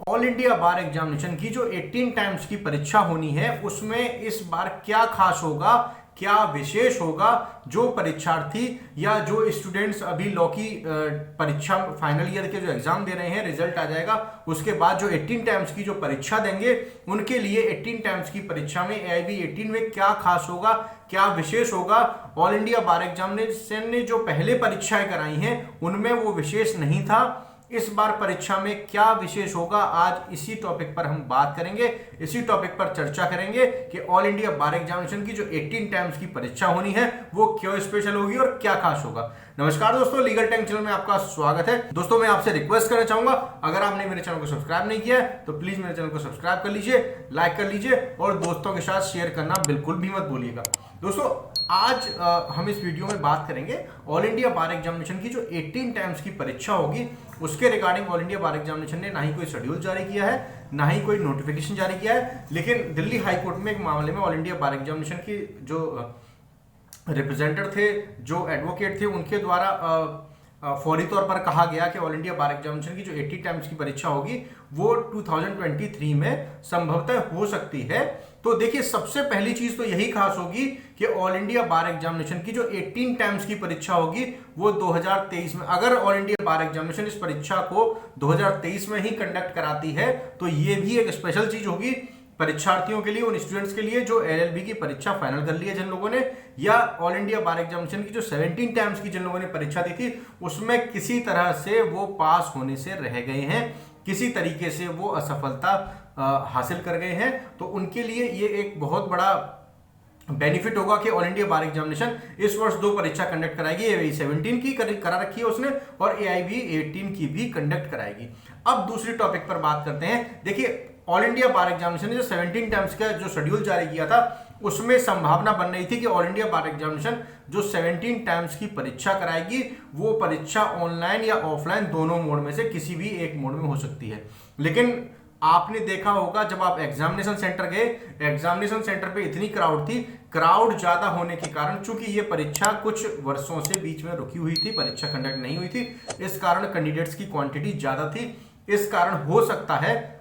All India बार examination की जो 18 times की परीक्षा होनी है उसमें इस बार क्या खास होगा, क्या विशेष होगा। जो परीक्षार्थी या जो स्टूडेंट्स अभी लॉ की परीक्षा फाइनल ईयर के जो एग्जाम दे रहे हैं, रिजल्ट आ जाएगा उसके बाद जो 18 टाइम्स की जो परीक्षा देंगे उनके लिए 18 टाइम्स की परीक्षा में AIB 18 में क्या खास होगा, क्या विशेष होगा। ऑल इंडिया बार एग्जामिनेशन ने जो पहले परीक्षाएं कराई हैं उनमें वो विशेष नहीं था। इस बार परीक्षा में क्या विशेष होगा, आज इसी टॉपिक पर हम बात करेंगे, इसी टॉपिक पर चर्चा करेंगे कि ऑल इंडिया बार एग्जामिनेशन की जो 18 टाइम्स की परीक्षा होनी है वो क्यों स्पेशल होगी और क्या खास होगा। नमस्कार दोस्तों, लीगल टाइम चैनल में आपका स्वागत है। दोस्तों मैं आपसे रिक्वेस्ट करना चाहूंगा, अगर आपने मेरे चैनल को सब्सक्राइब नहीं किया है तो प्लीज मेरे चैनल को सब्सक्राइब कर लीजिए, लाइक कर लीजिए और दोस्तों के साथ शेयर करना बिल्कुल भी मत भूलिएगा। दोस्तों आज हम इस वीडियो में बात करेंगे ऑल इंडिया बार एग्जामिनेशन की जो 18 टाइम्स की परीक्षा होगी उसके रिगार्डिंग। ऑल इंडिया बार एग्जामिनेशन ने ना ही कोई शेड्यूल जारी किया है, ना ही कोई नोटिफिकेशन जारी किया है, लेकिन दिल्ली हाई कोर्ट में एक मामले में ऑल इंडिया बार एग्जामिनेशन की जो रिप्रेजेंटेटिव थे, जो एडवोकेट थे, उनके द्वारा फौरी तौर पर कहा गया कि ऑल इंडिया बार एग्जामिनेशन की जो 80 टाइम्स की परीक्षा होगी वो 2023 में संभवतः हो सकती है। तो देखिए सबसे पहली चीज तो यही खास होगी कि ऑल इंडिया बार एग्जामिनेशन की जो 18 टाइम्स की परीक्षा होगी वो 2023 में, अगर ऑल इंडिया बार एग्जामिनेशन इस परीक्षा को 2023 में ही कंडक्ट कराती है तो ये भी एक स्पेशल चीज होगी परीक्षार्थियों के लिए, उन स्टूडेंट्स के लिए जो LLB की परीक्षा फाइनल कर ली है जिन लोगों ने, या ऑल इंडिया बार एग्जामिनेशन की जो 17 टाइम्स की जिन लोगों ने परीक्षा दी थी उसमें किसी तरह से वो पास होने से रह गए हैं, किसी तरीके से वो असफलता हासिल कर गए हैं, तो उनके लिए ये एक बहुत बड़ा बेनिफिट होगा कि ऑल इंडिया बार एग्जामिनेशन इस वर्ष 2 परीक्षा कंडक्ट कराएगी। AIB 17 की करा रखी है उसने और AIB 18 की भी कंडक्ट कराएगी। अब दूसरी टॉपिक पर बात करते हैं। देखिए ऑल इंडिया बार एग्जामिनेशन ने जो 17 टाइम्स का जो शेड्यूल जारी किया था उसमें संभावना बन रही थी कि ऑल इंडिया बार एग्जामिनेशन जो 17 टाइम्स की परीक्षा कराएगी वो परीक्षा ऑनलाइन या ऑफलाइन दोनों मोड में से किसी भी एक मोड में हो सकती है। लेकिन आपने देखा होगा जब आप एग्जामिनेशन सेंटर गए, एग्जामिनेशन सेंटर पे इतनी क्राउड थी, क्राउड ज्यादा होने के कारण, चूंकि ये परीक्षा कुछ वर्षों से बीच में रुकी हुई थी, परीक्षा कंडक्ट नहीं हुई थी, इस कारण कैंडिडेट्स की क्वांटिटी ज्यादा थी। इस कारण हो सकता है,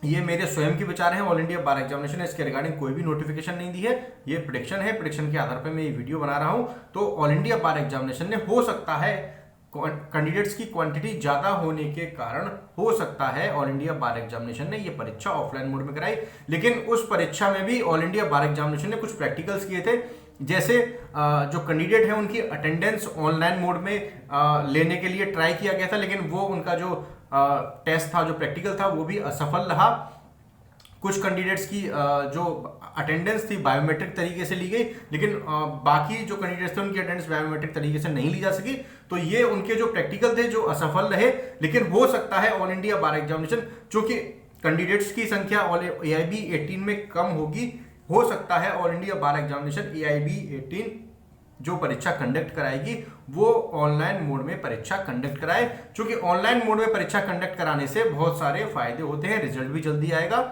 ये मेरे स्वयं के विचार हैं, ऑल इंडिया बार एग्जामिनेशन ने इसके रिगार्डिंग कोई भी नोटिफिकेशन नहीं दी है, ये प्रेडिक्शन है, प्रेडिक्शन के आधार पर मैं ये वीडियो बना रहा हूं। तो ऑल इंडिया बार एग्जामिनेशन ने हो सकता है कैंडिडेट्स की क्वांटिटी ज्यादा होने के कारण हो सकता है ऑल इंडिया बार एग्जामिनेशन ने ये परीक्षा ऑफलाइन मोड में कराई। लेकिन उस परीक्षा में भी ऑल इंडिया बार एग्जामिनेशन ने कुछ प्रैक्टिकल्स किए थे, जैसे जो कैंडिडेट है उनकी अटेंडेंस ऑनलाइन मोड में लेने के लिए ट्राई किया गया था, लेकिन वो उनका जो टेस्ट था, जो प्रैक्टिकल था, वो भी असफल रहा। कुछ कैंडिडेट्स की जो अटेंडेंस थी बायोमेट्रिक तरीके से ली गई, लेकिन बाकी जो कैंडिडेट्स थे उनकी अटेंडेंस बायोमेट्रिक तरीके से नहीं ली जा सकी, तो ये उनके जो प्रैक्टिकल थे जो असफल रहे। लेकिन हो सकता है ऑल इंडिया बार एग्जामिनेशन, चूंकि कैंडिडेट्स की संख्या AIB 18 में कम होगी, हो सकता है ऑल इंडिया बार एग्जामिनेशन AIB 18 जो परीक्षा कंडक्ट कराएगी वो ऑनलाइन मोड में परीक्षा कंडक्ट कराए। क्योंकि ऑनलाइन मोड में परीक्षा कंडक्ट कराने से बहुत सारे फायदे होते हैं, रिजल्ट भी जल्दी आएगा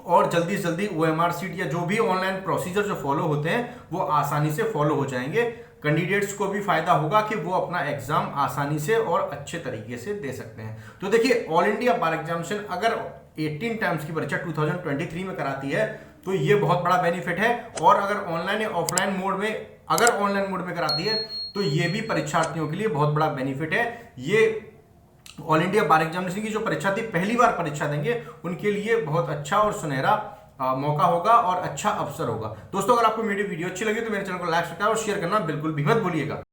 और जल्दी से जल्दी OMR सीट या जो भी ऑनलाइन प्रोसीजर जो फॉलो होते हैं वो आसानी से फॉलो हो जाएंगे। कैंडिडेट्स को भी फायदा होगा कि वो अपना एग्जाम आसानी से और अच्छे तरीके से दे सकते हैं। तो देखिए ऑल इंडिया बार एग्जामिनेशन अगर 18 टाइम्स की परीक्षा 2023 में कराती है तो ये बहुत बड़ा बेनिफिट है, और अगर ऑनलाइन या ऑफलाइन मोड में, अगर ऑनलाइन मोड में कराती है तो ये भी परीक्षार्थियों के लिए बहुत बड़ा बेनिफिट है। ये ऑल इंडिया बार एग्जामिनेशन की जो परीक्षा थी, पहली बार परीक्षा देंगे उनके लिए बहुत अच्छा और सुनहरा मौका होगा और अच्छा अवसर होगा। दोस्तों अगर आपको मेरी वीडियो अच्छी लगी तो मेरे चैनल को लाइक, सब्सक्राइब और शेयर करना बिल्कुल भी मत भूलिएगा।